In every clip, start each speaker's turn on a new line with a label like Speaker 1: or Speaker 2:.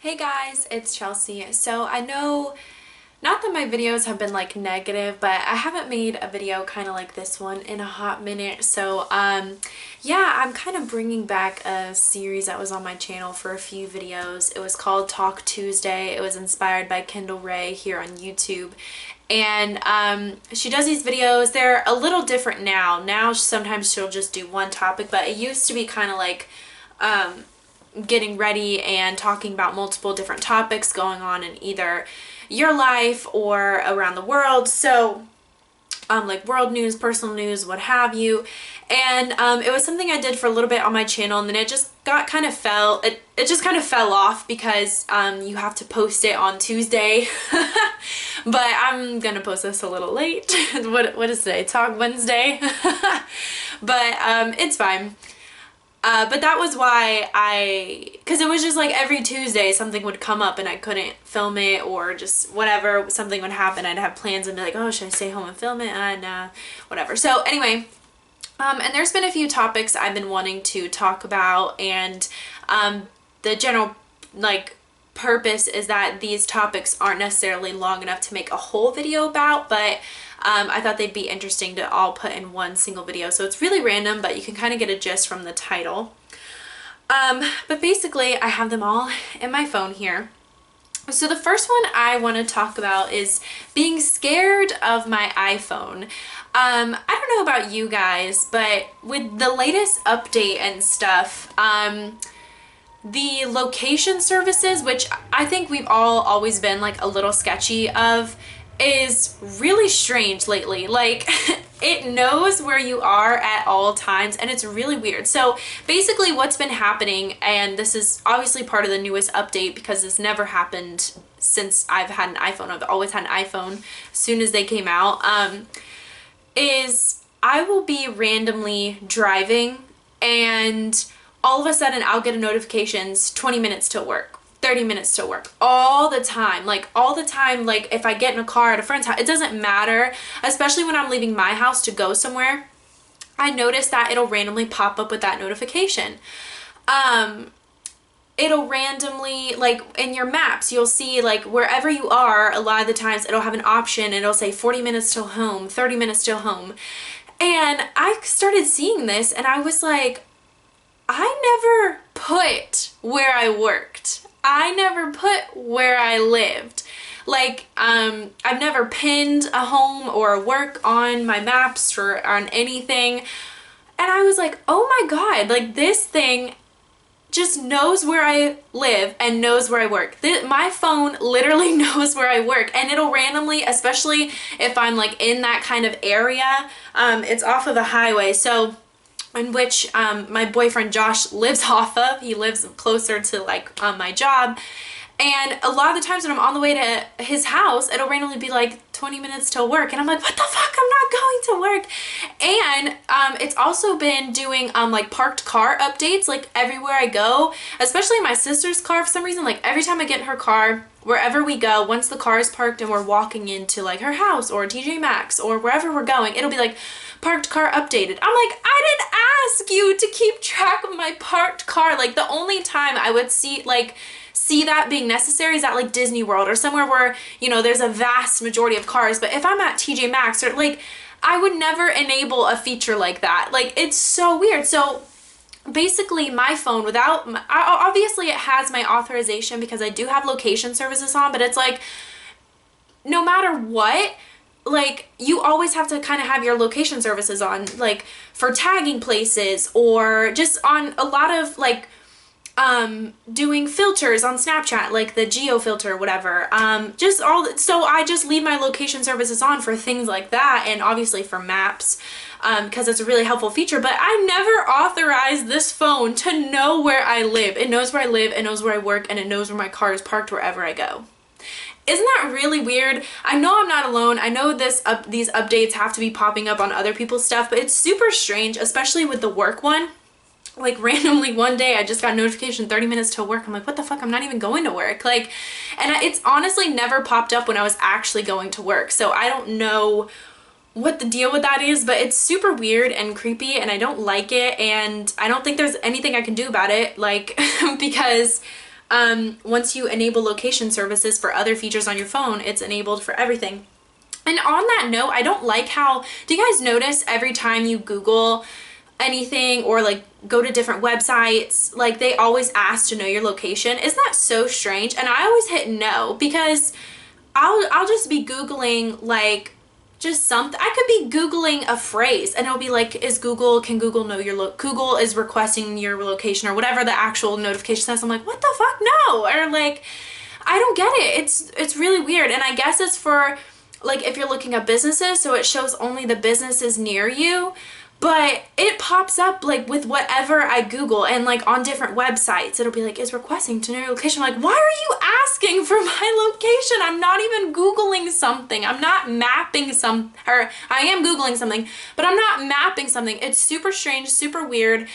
Speaker 1: Hey guys, it's Chelsea. So I know not that my videos have been like negative, but I haven't made a video kind of like this one in a hot minute. So yeah, I'm kind of bringing back a series that was on my channel for a few videos. It was called Talk Tuesday. It was inspired by Kendall Ray here on YouTube. And she does these videos. They're a little different now. Now sometimes she'll just do one topic, but it used to be kind of like getting ready and talking about multiple different topics going on in either your life or around the world. So like world news, personal news, what have you. And it was something I did for a little bit on my channel, and then it just got kind of it just kind of fell off because you have to post it on Tuesday. But I'm gonna post this a little late. What is today? Talk Wednesday. But it's fine. But that was why because it was just like every Tuesday something would come up and I couldn't film it, or just whatever, something would happen. I'd have plans and be like, oh, should I stay home and film it? And whatever. So anyway, and there's been a few topics I've been wanting to talk about, and the general like purpose is that these topics aren't necessarily long enough to make a whole video about, but I thought they'd be interesting to all put in one single video. So it's really random, but you can kind of get a gist from the title. But basically, I have them all in my phone here. So the first one I want to talk about is being scared of my iPhone. I don't know about you guys, but with the latest update and stuff, the location services, which I think we've all always been like a little sketchy of, is really strange lately. Like it knows where you are at all times, and it's really weird. So basically what's been happening, and this is obviously part of the newest update because this never happened since I've had an iPhone. I've always had an iPhone as soon as they came out, is I will be randomly driving and all of a sudden I'll get a notifications 20 minutes till work, 30 minutes to work, all the time. Like if I get in a car at a friend's house, it doesn't matter, especially when I'm leaving my house to go somewhere, I notice that it'll randomly pop up with that notification. It'll randomly, like in your maps, you'll see like wherever you are, a lot of the times it'll have an option, it'll say 40 minutes till home, 30 minutes till home. And I started seeing this and I was like, I never put where I worked. I never put where I lived. Like, I've never pinned a home or a work on my maps or on anything. And I was like, oh my God, like this thing just knows where I live and knows where I work. My phone literally knows where I work, and it'll randomly, especially if I'm like in that kind of area, it's off of a highway. So in which my boyfriend Josh lives off of. He lives closer to like my job, and a lot of the times when I'm on the way to his house, it'll randomly be like 20 minutes till work, and I'm like, what the fuck, I'm not going to work. And it's also been doing like parked car updates like everywhere I go, especially my sister's car. For some reason, like every time I get in her car, wherever we go, once the car is parked and we're walking into like her house or TJ Maxx or wherever we're going, it'll be like parked car updated. I'm like, I didn't ask you to keep track of my parked car. Like the only time I would see that being necessary is at like Disney World or somewhere where, you know, there's a vast majority of cars. But if I'm at TJ Maxx or like, I would never enable a feature like that. Like it's so weird. So basically my phone, obviously it has my authorization because I do have location services on, but it's like no matter what, like you always have to kind of have your location services on, like for tagging places or just on a lot of like doing filters on Snapchat, like the geo filter, whatever, so I just leave my location services on for things like that, and obviously for maps, because it's a really helpful feature. But I never authorized this phone to know where I live. It knows where I live, it knows where I work, and it knows where my car is parked wherever I go. Isn't that really weird? I know I'm not alone. I know these updates have to be popping up on other people's stuff, but it's super strange, especially with the work one. Like randomly one day I just got a notification 30 minutes till work. I'm like, what the fuck? I'm not even going to work. Like, and it's honestly never popped up when I was actually going to work. So I don't know what the deal with that is, but it's super weird and creepy, and I don't like it, and I don't think there's anything I can do about it, like because once you enable location services for other features on your phone, it's enabled for everything. And on that note, I don't like how, do you guys notice every time you Google anything or like go to different websites, like they always ask to know your location? Isn't that so strange? And I always hit no, because I'll just be Googling like just something. I could be Googling a phrase and it'll be like, can Google know your Google is requesting your location, or whatever the actual notification says. I'm like, what the fuck? No. Or like, I don't get it. It's really weird. And I guess it's for like if you're looking at businesses, so it shows only the businesses near you. But it pops up like with whatever I Google, and like on different websites, it'll be like, is requesting to know your location. I'm like, why are you asking for my location? I'm not even Googling something. I'm not mapping or I am Googling something, but I'm not mapping something. It's super strange, super weird.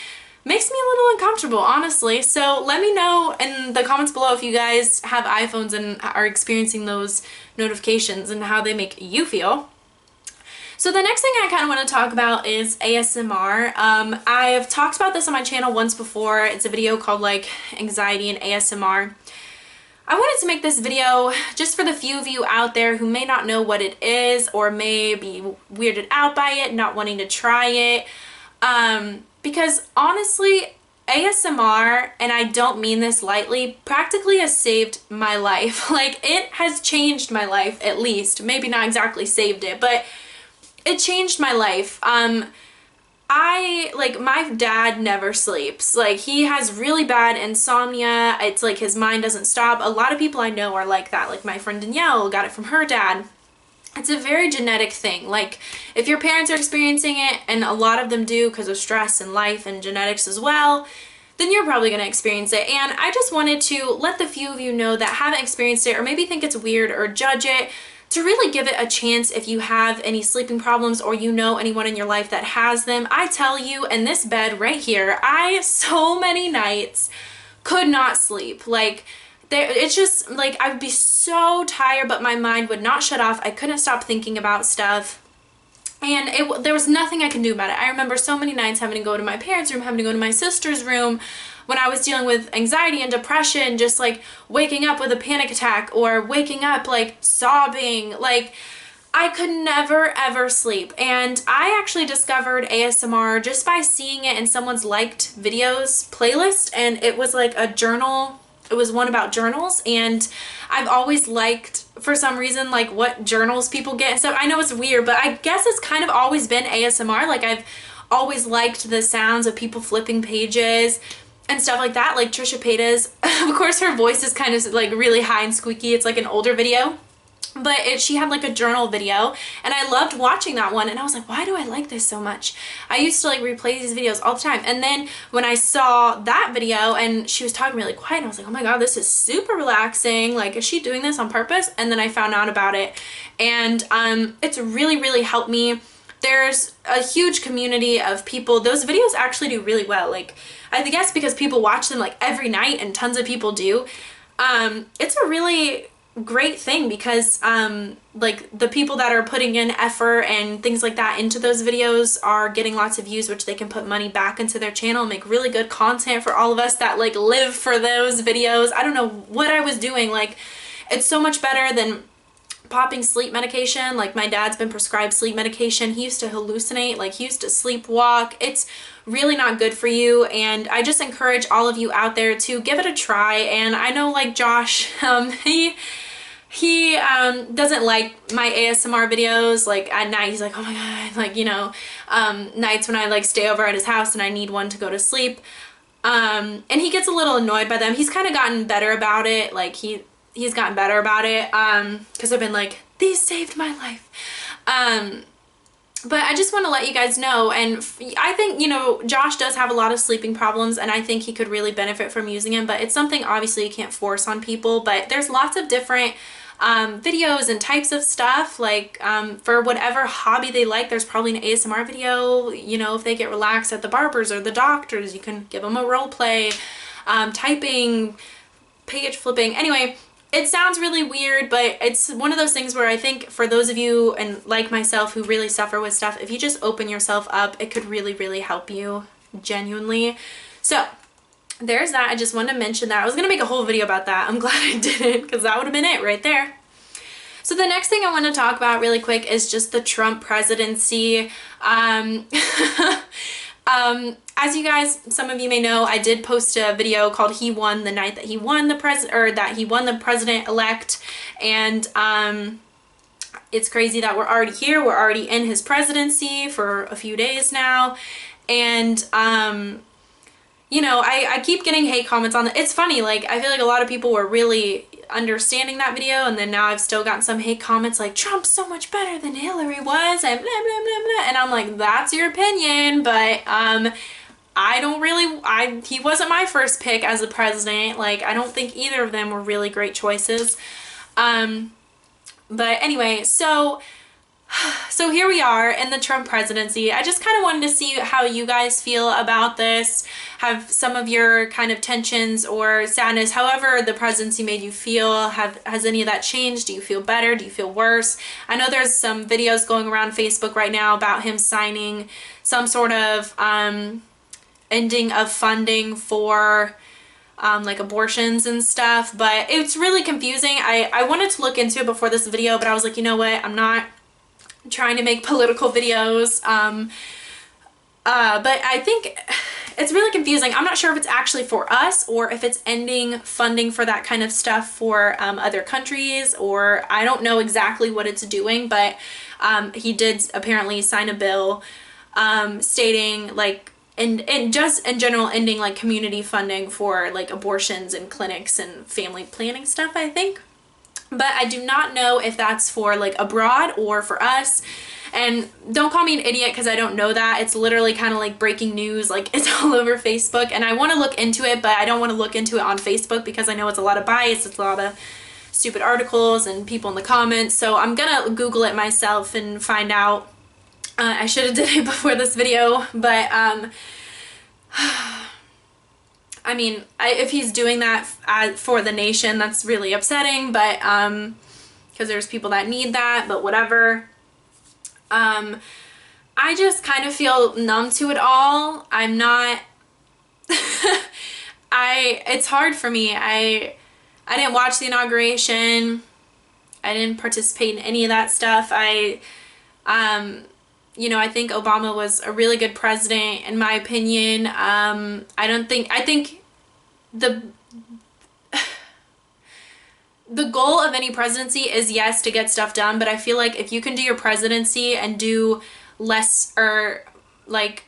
Speaker 1: Makes me a little uncomfortable, honestly. So let me know in the comments below if you guys have iPhones and are experiencing those notifications and how they make you feel. So the next thing I kind of want to talk about is ASMR. I've talked about this on my channel once before. It's a video called like Anxiety and ASMR. I wanted to make this video just for the few of you out there who may not know what it is or may be weirded out by it, not wanting to try it. Because honestly, ASMR, and I don't mean this lightly, practically has saved my life. Like, it has changed my life, at least. Maybe not exactly saved it, but it changed my life. My dad never sleeps. Like, he has really bad insomnia. It's like his mind doesn't stop. A lot of people I know are like that. Like my friend Danielle got it from her dad. It's a very genetic thing. Like, if your parents are experiencing it, and a lot of them do because of stress and life and genetics as well, then you're probably going to experience it. And I just wanted to let the few of you know that haven't experienced it or maybe think it's weird or judge it, to really give it a chance if you have any sleeping problems or you know anyone in your life that has them. I tell you, in this bed right here, so many nights could not sleep. Like, it's just like I would be so tired, but my mind would not shut off. I couldn't stop thinking about stuff. And there was nothing I can do about it. I remember so many nights having to go to my parents' room, having to go to my sister's room when I was dealing with anxiety and depression, just like waking up with a panic attack or waking up like sobbing. Like, I could never ever sleep. And I actually discovered ASMR just by seeing it in someone's liked videos playlist, and it was like a journal. It was one about journals, and I've always liked, for some reason, like what journals people get and stuff. I know it's weird, but I guess it's kind of always been ASMR. Like, I've always liked the sounds of people flipping pages and stuff like that. Like Trisha Paytas, of course her voice is kind of like really high and squeaky. It's like an older video, but she had like a journal video, and I loved watching that one. And I was like, why do I like this so much? I used to like replay these videos all the time. And then when I saw that video and she was talking really quiet, I was like, oh my god, this is super relaxing. Like, is she doing this on purpose? And then I found out about it, and it's really helped me. There's a huge community of people. Those videos actually do really well. Like, I guess because people watch them like every night, and tons of people do. It's a really great thing because like the people that are putting in effort and things like that into those videos are getting lots of views, which they can put money back into their channel and make really good content for all of us that like live for those videos. I don't know what I was doing. Like, it's so much better than popping sleep medication. Like, my dad's been prescribed sleep medication. He used to hallucinate, like he used to sleepwalk. It's really not good for you, and I just encourage all of you out there to give it a try. And I know like Josh, he doesn't like my ASMR videos. Like at night he's like, oh my god, like, you know, nights when I like stay over at his house and I need one to go to sleep, and he gets a little annoyed by them. He's kind of gotten better about it. Like, he's gotten better about it because I've been like, these saved my life. But I just want to let you guys know, and I think, you know, Josh does have a lot of sleeping problems, and I think he could really benefit from using them, but it's something obviously you can't force on people. But there's lots of different videos and types of stuff, like for whatever hobby they like. There's probably an ASMR video, you know, if they get relaxed at the barbers or the doctors, you can give them a role play, typing, page flipping. Anyway, it sounds really weird, but it's one of those things where I think for those of you, and like myself, who really suffer with stuff, if you just open yourself up, it could really help you, genuinely. So there's that. I just wanted to mention that. I was gonna make a whole video about that. I'm glad I didn't, because that would have been it right there. So the next thing I want to talk about really quick is just the Trump presidency. As you guys, some of you may know, I did post a video called "He Won the Night That He Won the President-elect," and it's crazy that we're already here. We're already in his presidency for a few days now, and you know, I keep getting hate comments on it. It's funny, like, I feel like a lot of people were really understanding that video, and then now I've still gotten some hate comments like, Trump's so much better than Hillary was, and blah, blah, blah, blah. And I'm like, that's your opinion, but I don't really, he wasn't my first pick as a president. Like, I don't think either of them were really great choices. But anyway, so here we are in the Trump presidency. I just kind of wanted to see how you guys feel about this. Have some of your kind of tensions or sadness, however the presidency made you feel, has any of that changed? Do you feel better? Do you feel worse? I know there's some videos going around Facebook right now about him signing some sort of ending of funding for like abortions and stuff, but it's really confusing. I wanted to look into it before this video, but I was like, you know what, I'm not trying to make political videos, but I think it's really confusing. I'm not sure if it's actually for us or if it's ending funding for that kind of stuff for other countries, or I don't know exactly what it's doing, but he did apparently sign a bill stating like, and just in general ending like community funding for like abortions and clinics and family planning stuff, I think. But I do not know if that's for like abroad or for us. And don't call me an idiot because I don't know that. It's literally kind of like breaking news, like it's all over Facebook, and I want to look into it, but I don't want to look into it on Facebook because I know it's a lot of bias, it's a lot of stupid articles and people in the comments. So I'm gonna Google it myself and find out. I should have did it before this video, but I mean, if he's doing that for the nation, that's really upsetting, but because there's people that need that, but whatever. I just kind of feel numb to it all. I'm not it's hard for me. I didn't watch the inauguration. I didn't participate in any of that stuff. You know, I think Obama was a really good president, in my opinion. I think the goal of any presidency is, yes, to get stuff done, but I feel like if you can do your presidency and do less, or like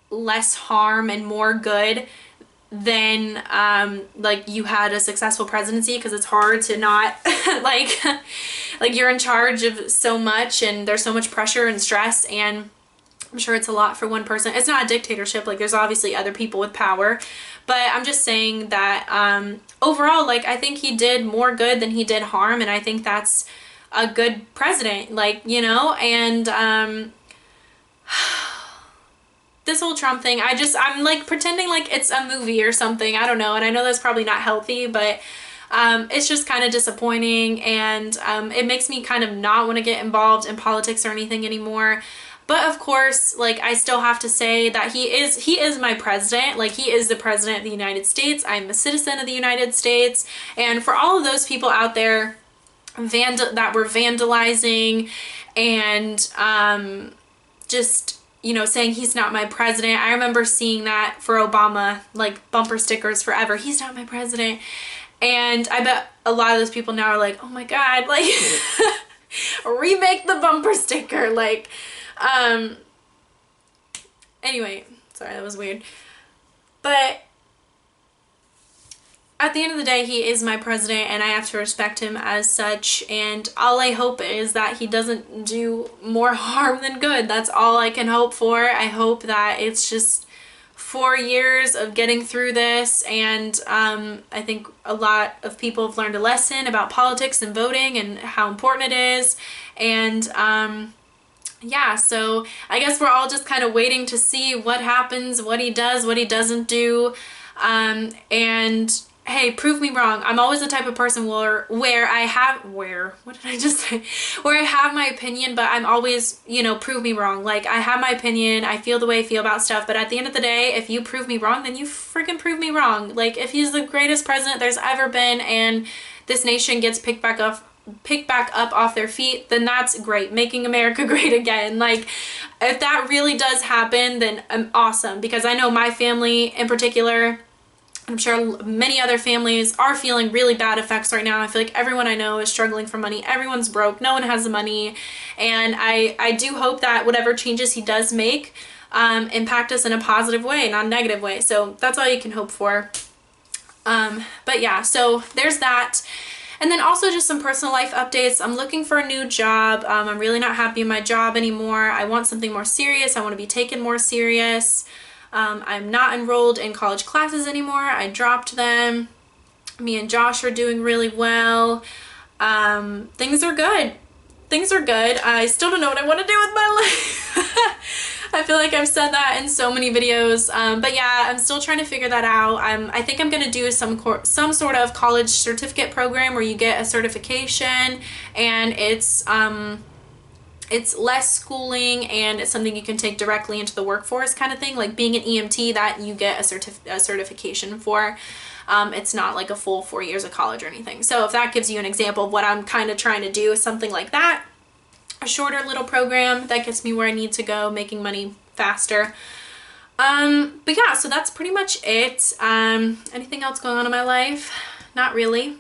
Speaker 1: less harm and more good, then like you had a successful presidency, because it's hard to not like you're in charge of so much and there's so much pressure and stress, and I'm sure it's a lot for one person. It's not a dictatorship, like there's obviously other people with power, but I'm just saying that overall, like, I think he did more good than he did harm, and I think that's a good president, like, you know. And this whole Trump thing, I'm like pretending like it's a movie or something, I don't know, and I know that's probably not healthy, but it's just kind of disappointing, and it makes me kind of not want to get involved in politics or anything anymore. But of course, like, I still have to say that he is my president. Like, he is the president of the United States. I'm a citizen of the United States. And for all of those people out there that were vandalizing and just, you know, saying he's not my president. I remember seeing that for Obama, like bumper stickers forever. He's not my president. And I bet a lot of those people now are like, oh my God, like remake the bumper sticker. Like, anyway, sorry, that was weird. But at the end of the day, he is my president, and I have to respect him as such, and all I hope is that he doesn't do more harm than good. That's all I can hope for. I hope that it's just 4 years of getting through this, and I think a lot of people have learned a lesson about politics and voting and how important it is, and yeah, so I guess we're all just kind of waiting to see what happens, what he does, what he doesn't do, and hey, prove me wrong. I'm always the type of person where I have, what did I just say? Where I have my opinion, but I'm always, you know, prove me wrong. Like, I have my opinion, I feel the way I feel about stuff, but at the end of the day, if you prove me wrong, then you freaking prove me wrong. Like, if he's the greatest president there's ever been and this nation gets picked back up off their feet, then that's great. Making America great again. Like, if that really does happen, then I'm awesome, because I know my family in particular, I'm sure many other families are feeling really bad effects right now. I feel like everyone I know is struggling for money. Everyone's broke. No one has the money. And I do hope that whatever changes he does make impact us in a positive way, not a negative way. So that's all you can hope for. But yeah, so there's that. And then also just some personal life updates. I'm looking for a new job. I'm really not happy in my job anymore. I want something more serious. I want to be taken more serious. I'm not enrolled in college classes anymore. I dropped them. Me and Josh are doing really well. Things are good. Things are good. I still don't know what I want to do with my life. I feel like I've said that in so many videos. But yeah, I'm still trying to figure that out. I think I'm going to do some sort of college certificate program where you get a certification, and it's less schooling and it's something you can take directly into the workforce kind of thing, like being an EMT that you get a certification for. It's not like a full 4 years of college or anything. So if that gives you an example of what I'm kind of trying to do, is something like that, a shorter little program that gets me where I need to go, making money faster. But yeah, so that's pretty much it. Anything else going on in my life? Not really.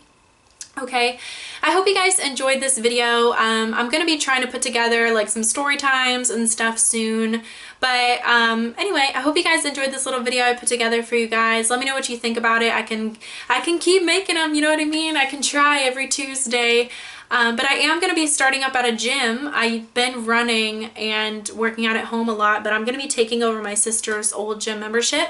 Speaker 1: Okay, I hope you guys enjoyed this video. I'm gonna be trying to put together like some story times and stuff soon. But anyway, I hope you guys enjoyed this little video I put together for you guys. Let me know what you think about it. I can keep making them, you know what I mean? I can try every Tuesday. But I am gonna be starting up at a gym. I've been running and working out at home a lot, but I'm gonna be taking over my sister's old gym membership.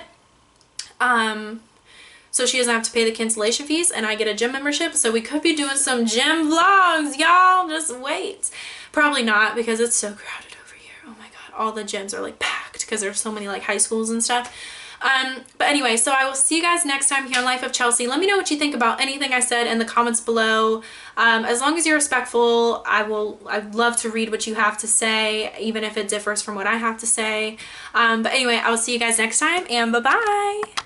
Speaker 1: So she doesn't have to pay the cancellation fees and I get a gym membership. So we could be doing some gym vlogs, y'all. Just wait. Probably not, because it's so crowded over here. Oh my God. All the gyms are like packed because there's so many like high schools and stuff. But anyway, so I will see you guys next time here on Life of Chelsey. Let me know what you think about anything I said in the comments below. As long as you're respectful, I'd love to read what you have to say, even if it differs from what I have to say. But anyway, I will see you guys next time, and bye-bye.